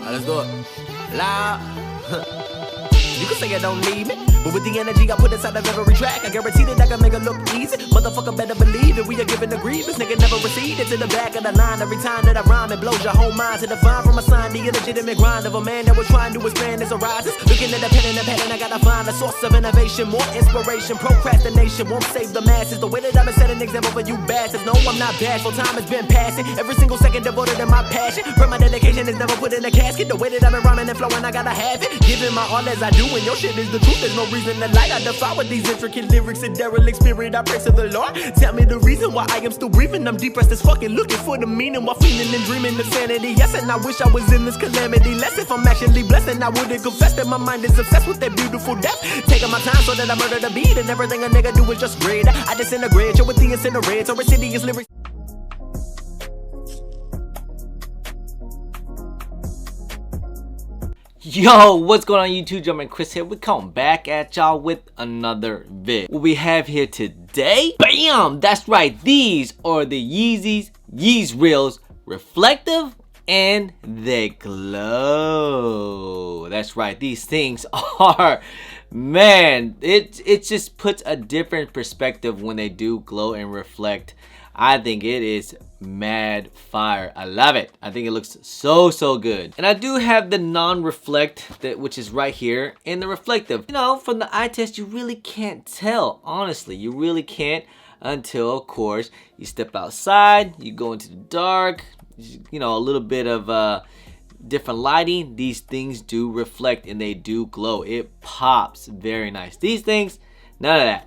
Let's do it. Loud. You can say I don't need me, but with the energy I put inside of every track, I guarantee that I can make it look easy. Motherfucker better believe it, we are giving the grievance. Nigga never receded to the back of the line. Every time that I rhyme, it blows your whole mind. To define from a sign the illegitimate grind of a man that was trying to expand his horizons. Looking at the pen and the pattern, I gotta find a source of innovation. More inspiration, procrastination won't save the masses. The way that I've been setting an example for you bastards. No, I'm not bashful, time has been passing. Every single second devoted to my passion. From my dedication is never put in a casket. The way that I've been rhyming and flowing, I gotta have it. Giving my all as I do, and your shit is the truth. There's no reason to lie. I defy with these intricate lyrics and derelict spirit. I pray to the Lord. Tell me the reason why I am still breathing. I'm depressed as fucking looking for the meaning while feeling and dreaming of sanity. Yes, and I wish I was in this calamity. Less if I'm actually blessed, and I wouldn't confess that my mind is obsessed with that beautiful death. Taking my time so that I murder the beat, and everything a nigga do is just great. I disintegrate you with the incinerate or insidious lyrics. Yo, what's going on YouTube? Jumpman Chris here. We come back at y'all with another vid. What we have here today, bam! That's right, these are the Yeezy Yeezreels, reflective and they glow. That's right, these things are, man, it just puts a different perspective when they do glow and reflect. I think it is mad fire. I love it. I think it looks so good. And I do have the non-reflect, which is right here, and the reflective. You know, from the eye test, you really can't tell. Honestly, you really can't until, of course, you step outside, you go into the dark, you know, a little bit of different lighting. These things do reflect and they do glow. It pops very nice. These things, none of that.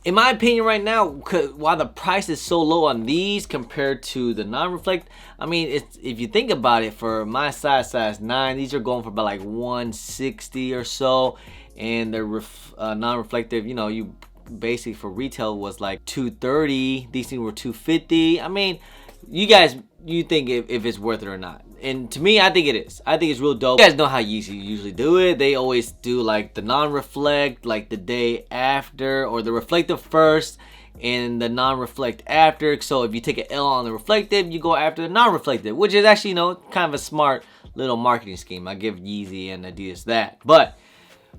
In my opinion right now, while the price is so low on these compared to the non-reflect, I mean, if you think about it, for my size 9, these are going for about like 160 or so, and the non-reflective, you know, you basically for retail was like 230. These things were 250. I mean, you guys, you think if it's worth it or not. And to me, I think it is. I think it's real dope. You guys know how Yeezy usually do it. They always do like the non-reflect like the day after, or the reflective first and the non-reflect after. So if you take an L on the reflective, you go after the non-reflective, which is actually, you know, kind of a smart little marketing scheme. I give Yeezy and Adidas that. But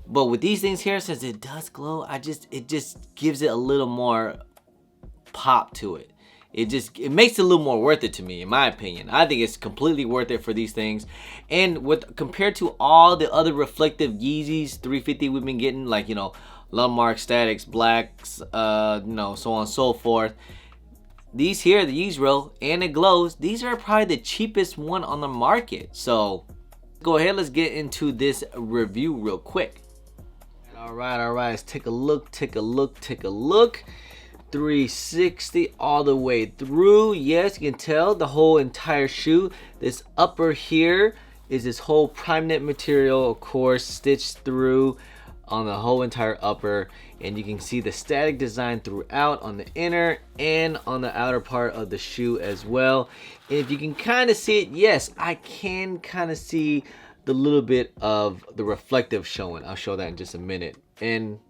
with these things here, since it does glow, it just gives it a little more pop to it. It makes it a little more worth it to me, in my opinion. I think it's completely worth it for these things. And compared to all the other reflective Yeezys 350 we've been getting, like, you know, Landmark, Statics, Blacks, you know, so on and so forth. These here, the Yeezreel, and it glows, these are probably the cheapest one on the market. So go ahead, let's get into this review real quick. All right, let's take a look. 360 all the way through. Yes, you can tell the whole entire shoe. This upper here is this whole prime knit material, of course, stitched through on the whole entire upper, and you can see the static design throughout on the inner and on the outer part of the shoe as well. And if you can kind of see it, yes, I can kind of see the little bit of the reflective showing. I'll show that in just a minute. And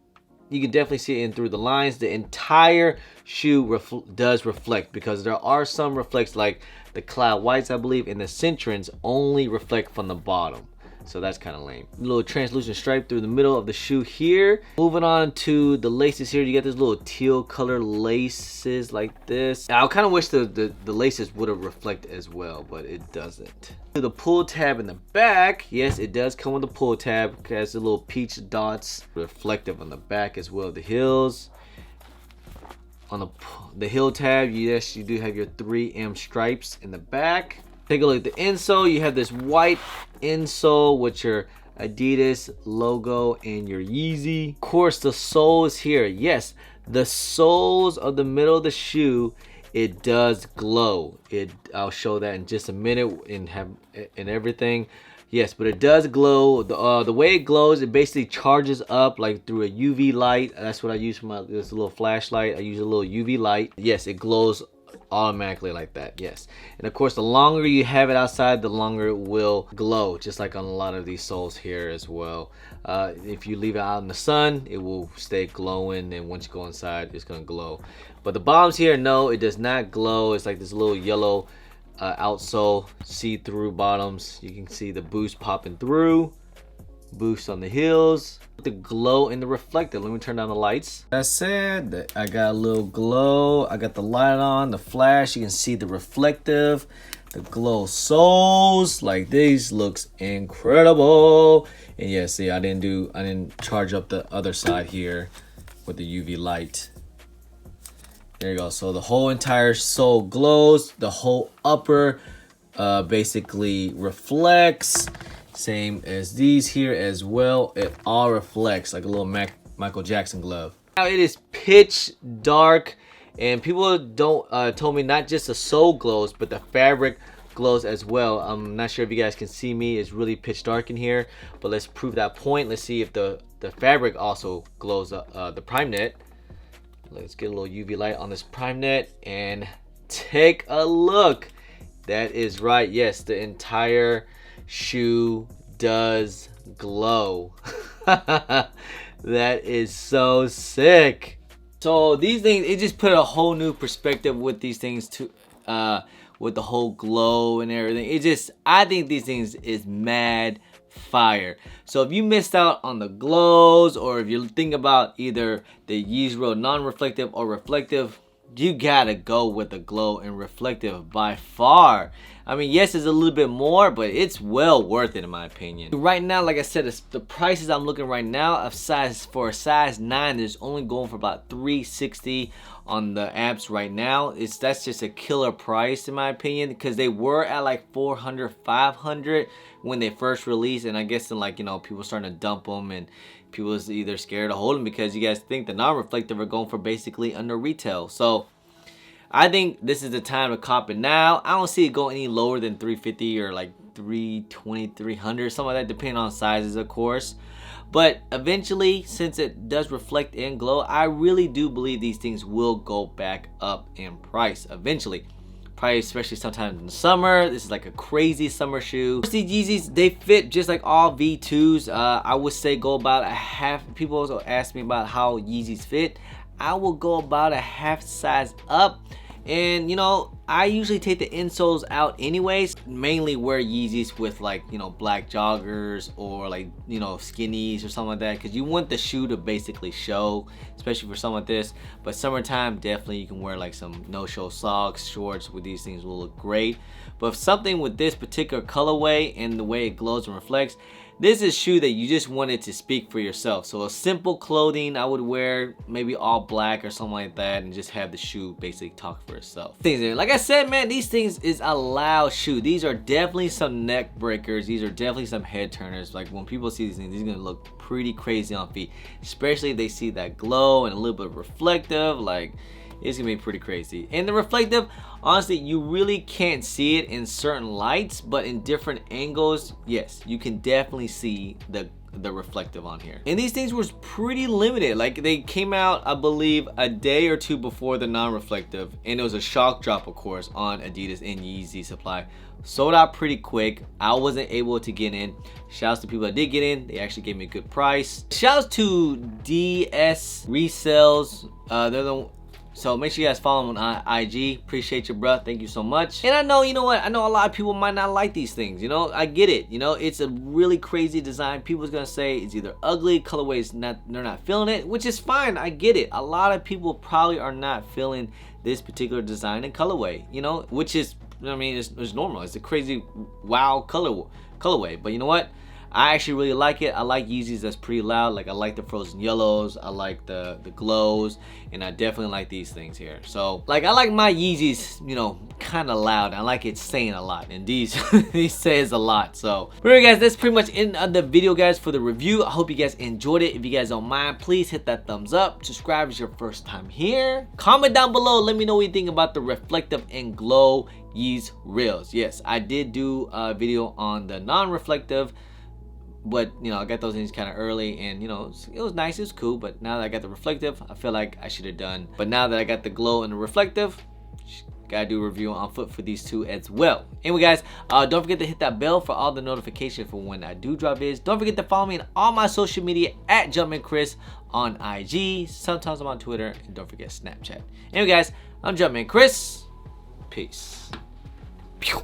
you can definitely see it in through the lines. The entire shoe does reflect, because there are some reflects like the cloud whites, I believe, and the Centrons only reflect from the bottom. So that's kind of lame. A little translucent stripe through the middle of the shoe here. Moving on to the laces here, you got this little teal color laces like this. Now, I kind of wish the laces would have reflect as well, but it doesn't. The pull tab in the back, yes, it does come with a pull tab. It has the little peach dots reflective on the back as well. The heels. On the heel tab, yes, you do have your 3M stripes in the back. Take a look at the insole. You have this white insole with your Adidas logo and your Yeezy. Of course, the soles here. Yes, the soles of the middle of the shoe, it does glow. I'll show that in just a minute and everything. Yes, but it does glow. The way it glows, it basically charges up like through a UV light. That's what I use for this little flashlight. I use a little UV light. Yes, it glows automatically like that. Yes, and of course the longer you have it outside, the longer it will glow, just like on a lot of these soles here as well. If you leave it out in the sun, it will stay glowing, and once you go inside, it's gonna glow. But the bottoms here, no, it does not glow. It's like this little yellow outsole, see-through bottoms. You can see the boost popping through, boost on the heels, the glow in the reflective. Let me turn down the lights. That said, I got a little glow. I got the light on, the flash. You can see the reflective, the glow soles. Like, these looks incredible. And yeah, see, I didn't charge up the other side here with the UV light. There you go. So the whole entire sole glows. The whole upper basically reflects. Same as these here as well. It all reflects like a little Michael Jackson glove. Now it is pitch dark, and people don't told me not just the sole glows, but the fabric glows as well. I'm not sure if you guys can see me. It's really pitch dark in here, but let's prove that point. Let's see if the fabric also glows. The prime net. Let's get a little UV light on this prime net and take a look. That is right. Yes, the entire shoe does glow. That is so sick. So these things, it just put a whole new perspective with these things too, with the whole glow and everything. I think these things is mad fire. So if you missed out on the glows, or if you think about either the Yeezreel non-reflective or reflective, you gotta go with the glow and reflective by far. I mean, yes, it's a little bit more, but it's well worth it in my opinion. Right now, like I said, the prices I'm looking right now for a size 9, there's only going for about $360 on the apps right now. That's just a killer price in my opinion, because they were at like $400, $500 when they first released, and I guess then, like, you know, people starting to dump them, and people is either scared to hold them because you guys think the non-reflective are going for basically under retail. So I think this is the time to cop it now. I don't see it going any lower than $350 or like $320, $300, something like that, depending on sizes, of course. But eventually, since it does reflect and glow, I really do believe these things will go back up in price eventually. Probably especially sometime in the summer. This is like a crazy summer shoe. These Yeezys, they fit just like all V2s. I would say go about a half. People also ask me about how Yeezys fit. I will go about a half size up. And you know, I usually take the insoles out anyways. Mainly wear Yeezys with, like, you know, black joggers or like, you know, skinnies or something like that, because you want the shoe to basically show, especially for something like this. But summertime, definitely you can wear like some no-show socks, shorts. With these things will look great. But something with this particular colorway and the way it glows and reflects, this is a shoe that you just wanted to speak for yourself. So a simple clothing, I would wear maybe all black or something like that, and just have the shoe basically talk for itself. Like I said, man, these things is a loud shoe. These are definitely some neck breakers. These are definitely some head turners. Like, when people see these things, these are gonna look pretty crazy on feet, especially if they see that glow and a little bit of reflective. Like, it's gonna be pretty crazy. And the reflective, honestly, you really can't see it in certain lights, but in different angles, yes, you can definitely see the reflective on here. And these things was pretty limited. Like, they came out, I believe, a day or two before the non-reflective, and it was a shock drop, of course, on Adidas and Yeezy supply. Sold out pretty quick. I wasn't able to get in. Shouts to people that did get in. They actually gave me a good price. Shouts to DS Resales. So make sure you guys follow him on IG. Appreciate you, bruh. Thank you so much. And I know, you know what? I know a lot of people might not like these things. You know, I get it. You know, it's a really crazy design. People's gonna say it's either ugly, colorways they're not feeling it, which is fine. I get it. A lot of people probably are not feeling this particular design and colorway. You know, which is, I mean, it's normal. It's a crazy wow colorway. But you know what? I actually really like it. I like Yeezys that's pretty loud. Like, I like the frozen yellows, I like the glows, and I definitely like these things here. So, like, I like my Yeezys, you know, kind of loud. I like it saying a lot, and these these says a lot. So, alright guys, that's pretty much end of the video, guys, for the review. I hope you guys enjoyed it. If you guys don't mind, please hit that thumbs up. Subscribe if it's your first time here. Comment down below. Let me know what you think about the reflective and glow Yeezreels. Yes, I did do a video on the non-reflective, but you know, I got those things kind of early, and you know, it was nice, it was cool. But now that I got the reflective, I feel like I should have done. But now that I got the glow and the reflective, Gotta do a review on foot for these two as well. Anyway, guys, don't forget to hit that bell for all the notifications for when I do drop vids. Don't forget to follow me on all my social media at JumpmanChris on IG. Sometimes I'm on Twitter, and don't forget Snapchat. Anyway, guys, I'm Jumpman Chris. Peace. Pew.